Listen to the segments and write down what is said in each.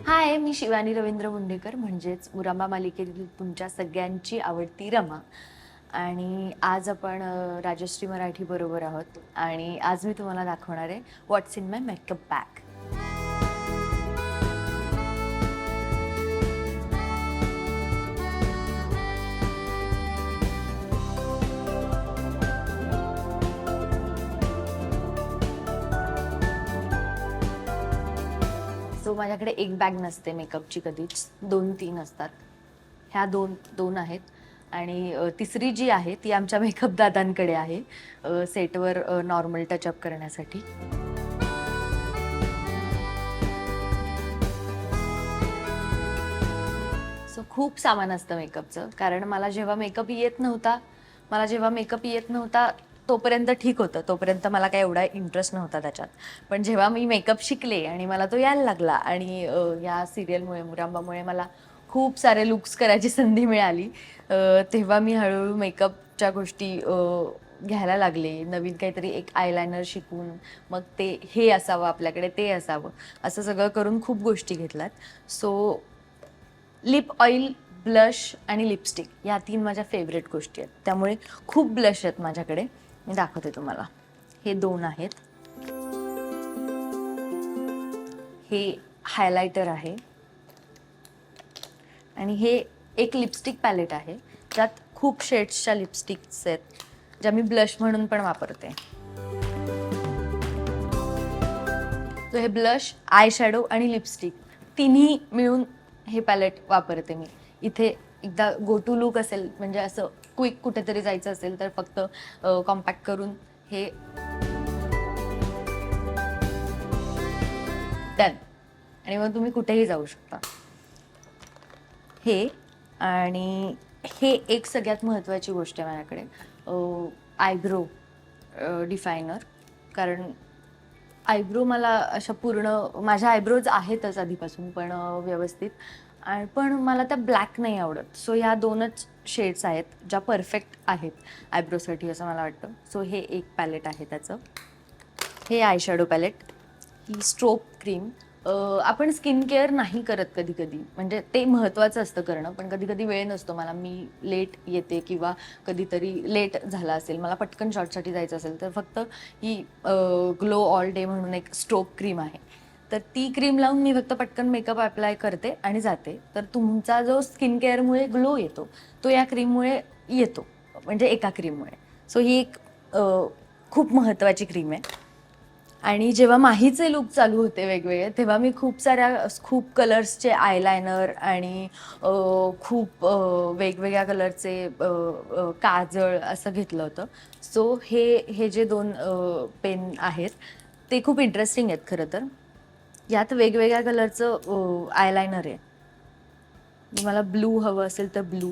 हाय, मी शिवानी रवींद्र मुंडेकर म्हणजेच मुरांबा मालिकेतील तुमच्या सगळ्यांची आवडती रमा. आणि आज आपण राजश्री मराठी बरोबर आहोत आणि आज मी तुम्हाला दाखवणार आहे व्हॉट्स in my makeup bag. So माझ्याकडे एक बॅग नसते मेकअपची, कधीच 2-3 असतात. ह्या दोन दोन आहेत आणि तिसरी जी आहे ती आमच्या मेकअप दादांकडे आहे सेटवर नॉर्मल टचअप करण्यासाठी. सो खूप सामान असतं मेकअपचं, कारण मला जेव्हा मेकअप येत नव्हता तोपर्यंत ठीक होतं, तोपर्यंत मला काही एवढा इंटरेस्ट नव्हता त्याच्यात. पण जेव्हा मी मेकअप शिकले आणि मला तो यायला लागला आणि या सिरियलमुळे मुरांबामुळे मला खूप सारे लुक्स करायची संधी मिळाली, तेव्हा मी हळूहळू मेकअपच्या गोष्टी घ्यायला लागले. नवीन काहीतरी एक आयलायनर शिकून मग ते हे असावं आपल्याकडे, ते असावं, असं सगळं करून खूप गोष्टी घेतल्यात. सो लिप ऑइल, ब्लश आणि लिपस्टिक या 3 माझ्या फेवरेट गोष्टी आहेत. त्यामुळे खूप ब्लश आहेत माझ्याकडे, मी दाखवते तुम्हाला. हे 2 आहेत. हे हायलायटर आहे आणि हे एक लिपस्टिक पॅलेट आहे, ज्यात खूप शेड्सच्या लिपस्टिक्स आहेत, ज्या मी ब्लश म्हणून पण वापरते. तो हे ब्लश, आय शॅडो आणि लिपस्टिक तिन्ही मिळून हे पॅलेट वापरते मी. इथे एकदा गो टू लुक असेल, म्हणजे असं क्विक कुठेतरी जायचं असेल तर फक्त कॉम्पॅक्ट करून हे डन, आणि मग तुम्ही कुठेही जाऊ शकता. हे आणि हे एक सगळ्यात महत्त्वाची गोष्ट आहे माझ्याकडे, आयब्रो डिफायनर. कारण आयब्रो मला अशा पूर्ण, माझ्या आयब्रोज आहेतच आधीपासून पण व्यवस्थित, आणि पण मला त्या ब्लॅक नाही आवडत. सो ह्या 2च शेड्स आहेत ज्या परफेक्ट आहेत आयब्रोसाठी असं मला वाटतं. सो हे एक पॅलेट आहे त्याचं. हे I shadow palette, he strobe cream. आपण स्किन केअर नाही करत कधी कधी, म्हणजे ते महत्त्वाचं असतं करणं, पण कधी कधी वेळ नसतो मला, मी लेट येते किंवा कधीतरी लेट झाला असेल, मला पटकन शॉर्टसाठी जायचं असेल, तर फक्त ही ग्लो ऑल डे म्हणून एक स्ट्रोब क्रीम आहे, तर ती क्रीम लावून मी फक्त पटकन मेकअप अप्लाय करते आणि जाते. तर तुमचा जो स्किन केअरमुळे ग्लो येतो तो या क्रीममुळे येतो, म्हणजे एका क्रीममुळे. सो ही एक खूप महत्त्वाची क्रीम आहे. आणि जेव्हा माहीचे लुक चालू होते वेगवेगळे, तेव्हा मी खूप कलर्सचे आयलायनर आणि खूप वेगवेगळ्या कलरचे काजळ असं घेतलं होतं. सो हे जे 2 पेन आहेत ते खूप इंटरेस्टिंग आहेत खरं तर. यात वेगवेगळ्या कलरचं आयलायनर आहे. मला ब्लू हवं असेल तर ब्लू,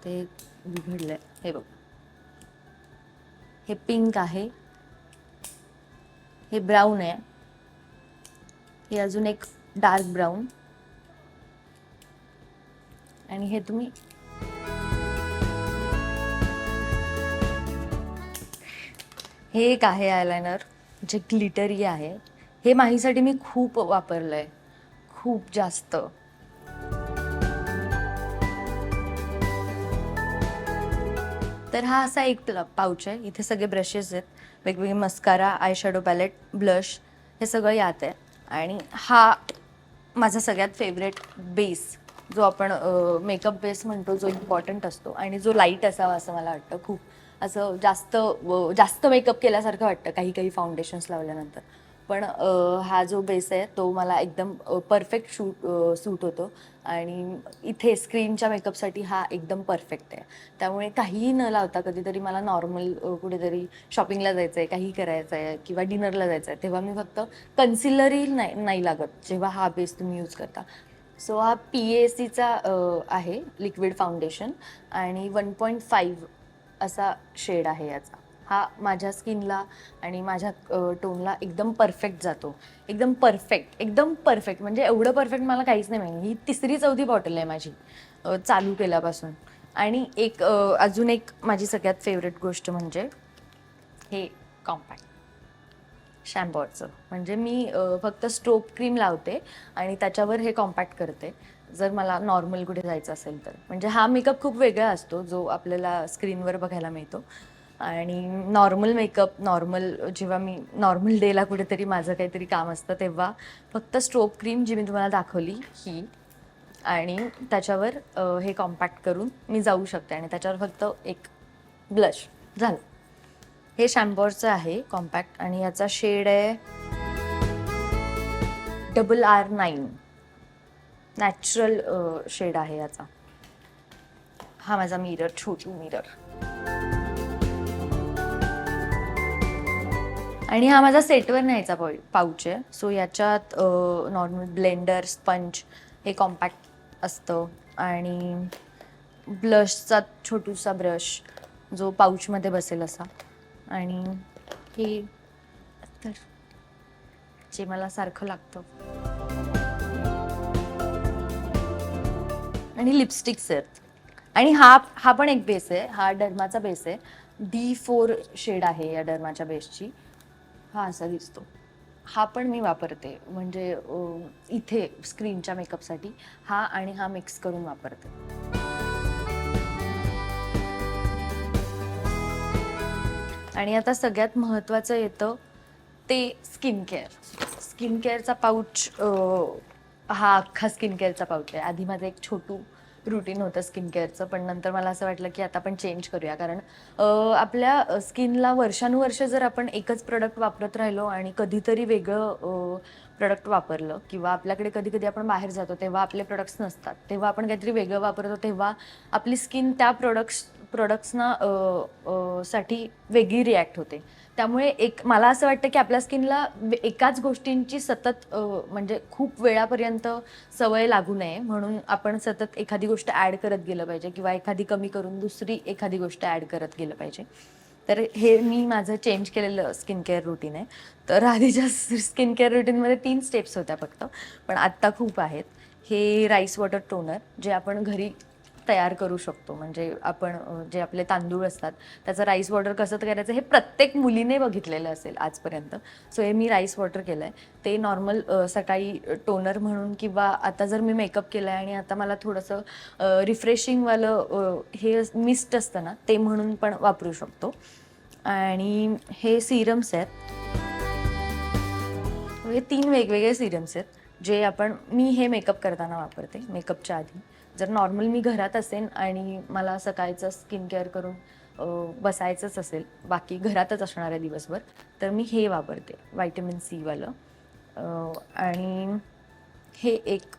ते बिघडलंय, हे बघ. हे पिंक आहे, हे ब्राऊन आहे, हे अजून एक डार्क ब्राऊन, आणि हे तुम्ही हे एक आहे आयलायनर जे ग्लिटरी आहे. हे माहीसाठी मी खूप वापरलंय, खूप जास्त. तर हा असा एक पाउच आहे. इथे सगळे ब्रशेस आहेत, वेगवेगळे mascara, eye shadow palette, blush, हे सगळं यात आहे. आणि हा माझा सगळ्यात फेवरेट बेस, जो आपण मेकअप बेस म्हणतो, जो इम्पॉर्टंट असतो आणि जो लाईट असावा असं मला वाटतं. खूप असं जास्त मेकअप केल्यासारखं वाटतं काही काही फाउंडेशन्स लावल्यानंतर, पण हा जो बेस आहे तो मला एकदम परफेक्ट सूट होतो. आणि इथे स्क्रीनच्या मेकअपसाठी हा एकदम परफेक्ट आहे. त्यामुळे काहीही न लावता कधीतरी मला नॉर्मल कुठेतरी शॉपिंगला जायचं आहे, काही करायचं आहे किंवा डिनरला जायचं आहे, तेव्हा मी फक्त कन्सिलरही नाही लागत जेव्हा हा बेस तुम्ही यूज करता. सो हा PACचा आहे लिक्विड फाउंडेशन आणि 1.5 असा शेड आहे याचा. हा माझ्या स्किनला आणि माझ्या टोनला एकदम परफेक्ट जातो. एकदम परफेक्ट म्हणजे एवढं परफेक्ट मला काहीच नाही माहिती. ही 3री-4थी बॉटल आहे माझी चालू केल्यापासून. आणि एक अजून एक माझी सगळ्यात फेवरेट गोष्ट म्हणजे हे कॉम्पॅक्ट. शॅम्पॉचं म्हणजे मी फक्त स्ट्रोब क्रीम लावते आणि त्याच्यावर हे कॉम्पॅक्ट करते जर मला नॉर्मल कुठे जायचं असेल तर. म्हणजे हा मेकअप खूप वेगळा असतो जो आपल्याला स्क्रीनवर बघायला मिळतो. आणि नॉर्मल मेकअप जेव्हा मी नॉर्मल डेला कुठेतरी माझं काहीतरी काम असतं तेव्हा फक्त स्ट्रोब क्रीम जी मी तुम्हाला दाखवली ही आणि त्याच्यावर हे कॉम्पॅक्ट करून मी जाऊ शकते आणि त्याच्यावर फक्त एक ब्लश झालं. हे शॅम्पॉचं आहे कॉम्पॅक्ट आणि याचा शेड आहे RR9. नॅचरल शेड आहे याचा. हा माझा मिरर, छोटू मिरर. आणि हा माझा सेटवर न्यायचा पाऊच आहे. सो याच्यात नॉर्मल ब्लेंडर, स्पंज हे कॉम्पॅक्ट असतं आणि ब्लशचा छोटूसा ब्रश जो पाऊचमध्ये बसेल असा आणि हे तर जे मला सारखं लागतं आणि लिपस्टिक्स आहेत. आणि हा पण एक बेस आहे. हा डर्माचा बेस आहे. D4 शेड आहे या डर्माच्या बेसची. हा असा दिसतो. हा पण मी वापरते म्हणजे इथे स्क्रीनच्या मेकअपसाठी हा आणि हा मिक्स करून वापरते. आणि आता सगळ्यात महत्त्वाचं येतं ते स्किन केअर. स्किन केअरचा पाऊच हा अख्खा स्किन केअरचा पाऊच आहे. आधी माझं एक छोटू रुटीन होतं स्किन केअरचं, पण नंतर मला असं वाटलं की आता आपण चेंज करूया. कारण आपल्या स्किनला वर्षानुवर्ष जर आपण एकच प्रोडक्ट वापरत राहिलो आणि कधीतरी वेगळं प्रोडक्ट वापरलं किंवा आपल्याकडे कधी कधी आपण बाहेर जातो तेव्हा आपले प्रोडक्ट्स नसतात, तेव्हा आपण काहीतरी वेगळं वापरतो, तेव्हा आपली स्किन त्या प्रोडक्ट्सना साठी वेगळी रिॲक्ट होते. त्यामुळे मला असं वाटतं की आपल्या स्किनला एकाच गोष्टींची सतत म्हणजे खूप वेळापर्यंत सवय लागू नये, म्हणून आपण सतत एखादी गोष्ट ॲड करत गेलं पाहिजे किंवा एखादी कमी करून दुसरी एखादी गोष्ट ॲड करत गेलं पाहिजे. तर हे मी माझं चेंज केलेलं स्किन केअर रुटीन आहे. तर आधीच्या स्किन केअर रुटीनमध्ये 3 स्टेप्स होत्या फक्त, पण आत्ता खूप आहेत. हे राईस वॉटर टोनर जे आपण घरी तयार करू शकतो. म्हणजे आपण जे आपले तांदूळ असतात त्याचं राईस वॉटर कसं करायचं हे प्रत्येक मुलीने बघितलेलं असेल आजपर्यंत. सो हे मी राईस वॉटर केलं आहे. ते नॉर्मल सकाळी टोनर म्हणून किंवा आता जर मी मेकअप केला आहे आणि आता मला थोडंसं रिफ्रेशिंगवालं हे मिस्ट असतं ना ते म्हणून पण वापरू शकतो. आणि हे सिरम्स आहेत. हे 3 वेगवेगळे सिरम्स आहेत जे मी हे मेकअप करताना वापरते, मेकअपच्या आधी. जर नॉर्मल मी घरात असेन आणि मला सकाळचं स्किन केअर करून बसायचंच असेल, बाकी घरातच असणार आहे दिवसभर, तर मी हे वापरते व्हायटॅमिन सीवालं. आणि हे एक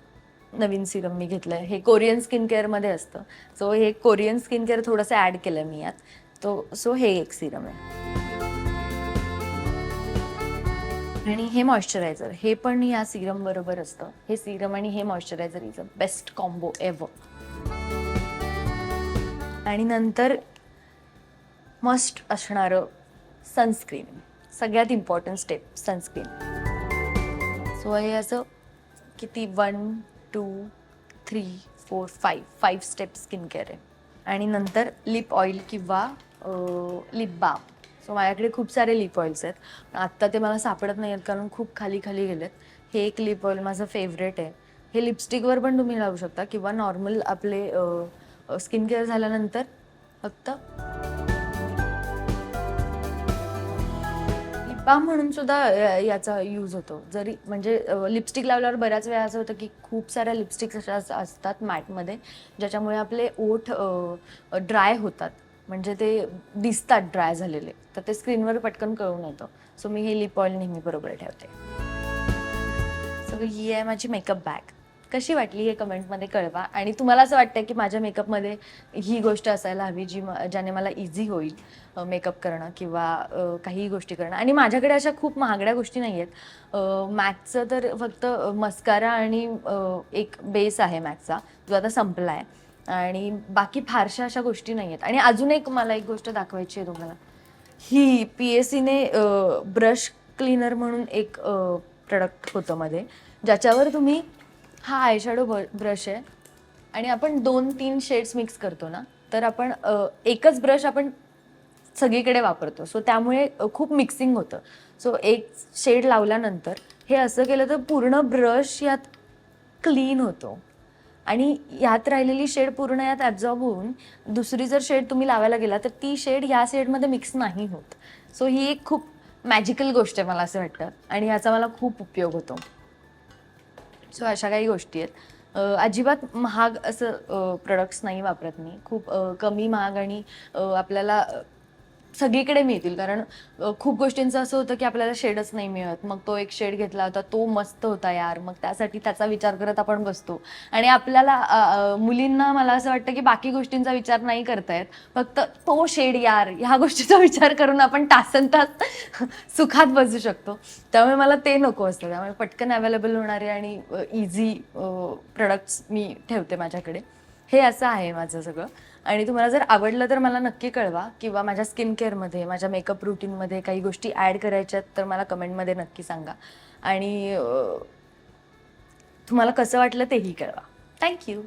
नवीन सिरम मी घेतलं आहे. हे कोरियन स्किन केअरमध्ये असतं. सो हे कोरियन स्किन केअर थोडंसं ॲड केलं मी यात. सो हे एक सिरम आहे. आणि हे मॉइश्चरायझर हे पण या सिरम बरोबर असतं. हे सिरम आणि हे moisturiser is a best combo ever. आणि नंतर मस्ट असणारं सनस्क्रीन. सगळ्यात इम्पॉर्टंट स्टेप सनस्क्रीन. सो हे असं किती 1 2 3 4 5 स्टेप स्किन केअर आहे. आणि नंतर लिप ऑइल किंवा लिप बाम. सो माझ्याकडे खूप सारे लिप ऑइल्स आहेत, पण आत्ता ते मला सापडत नाही आहेत कारण खूप खाली गेलेत. हे एक लिप ऑइल माझं फेवरेट आहे. हे लिपस्टिकवर पण तुम्ही लावू शकता किंवा नॉर्मल आपले स्किन केअर झाल्यानंतर फक्त लिप बाम म्हणून सुद्धा याचा यूज होतो. जरी म्हणजे लिपस्टिक लावल्यावर बऱ्याच वेळा असं होतं की खूप साऱ्या लिपस्टिक्स अशा असतात मॅटमध्ये ज्याच्यामुळे आपले ओठ ड्राय होतात, म्हणजे ते दिसतात ड्राय झालेले, तर ते स्क्रीनवर पटकन कळून येतं. सो मी हे लिप ऑइल नेहमी बरोबर ठेवते. सो ही आहे माझी मेकअप बॅग. कशी वाटली हे कमेंटमध्ये कळवा. आणि तुम्हाला असं वाटतं की माझ्या मेकअपमध्ये ही गोष्ट असायला हवी ज्याने मला इझी होईल मेकअप करणं किंवा काही गोष्टी करणं. आणि माझ्याकडे अशा खूप महागड्या गोष्टी नाही आहेत. मॅकचं तर फक्त मस्कारा आणि एक बेस आहे मॅकचा जो आता संपला आहे. आणि बाकी फारशा अशा गोष्टी नाही आहेत. आणि अजून मला एक गोष्ट दाखवायची आहे तुम्हाला. ही PSCने ब्रश क्लीनर म्हणून एक प्रोडक्ट होतं मध्ये, ज्याच्यावर तुम्ही हा आयशॅडो ब्रश आहे आणि आपण 2-3 शेड्स मिक्स करतो ना, तर आपण एकच ब्रश आपण सगळीकडे वापरतो. सो त्यामुळे खूप मिक्सिंग होतं. सो एक शेड लावल्यानंतर हे असं केलं तर पूर्ण ब्रश यात क्लीन होतो आणि यात राहिलेली शेड पूर्ण यात ॲब्झॉर्ब होऊन दुसरी जर शेड तुम्ही लावायला गेला तर ती शेड ह्या शेडमध्ये मिक्स नाही होत. सो ही एक खूप मॅजिकल गोष्ट आहे मला असं वाटतं आणि याचा मला खूप उपयोग होतो. सो अशा काही गोष्टी आहेत. अजिबात महाग असं प्रोडक्ट्स नाही वापरत मी. खूप कमी महाग आणि आपल्याला सगळीकडे मिळतील. कारण खूप गोष्टींचं असं होतं, की आपल्याला शेडच नाही मिळत. मग तो एक शेड घेतला होता, तो मस्त होता यार. मग त्यासाठी त्याचा विचार करत आपण बसतो आणि आपल्याला मुलींना मला असं वाटतं, की बाकी गोष्टींचा विचार नाही करता येत. फक्त तो शेड यार, ह्या गोष्टीचा विचार करून आपण तासनतास सुखात बसू शकतो. त्यामुळे मला ते नको असतं. त्यामुळे पटकन अवेलेबल होणारे आणि इझी प्रॉडक्ट्स मी ठेवते माझ्याकडे. हे असं आहे माझं सगळं. आणि तुम्हाला जर आवडलं तर मला नक्की कळवा किंवा माझ्या स्किन केअरमध्ये, माझ्या मेकअप रुटीनमध्ये काही गोष्टी ॲड करायच्या आहेत तर मला कमेंटमध्ये नक्की सांगा. आणि तुम्हाला कसं वाटलं तेही कळवा. Thank you.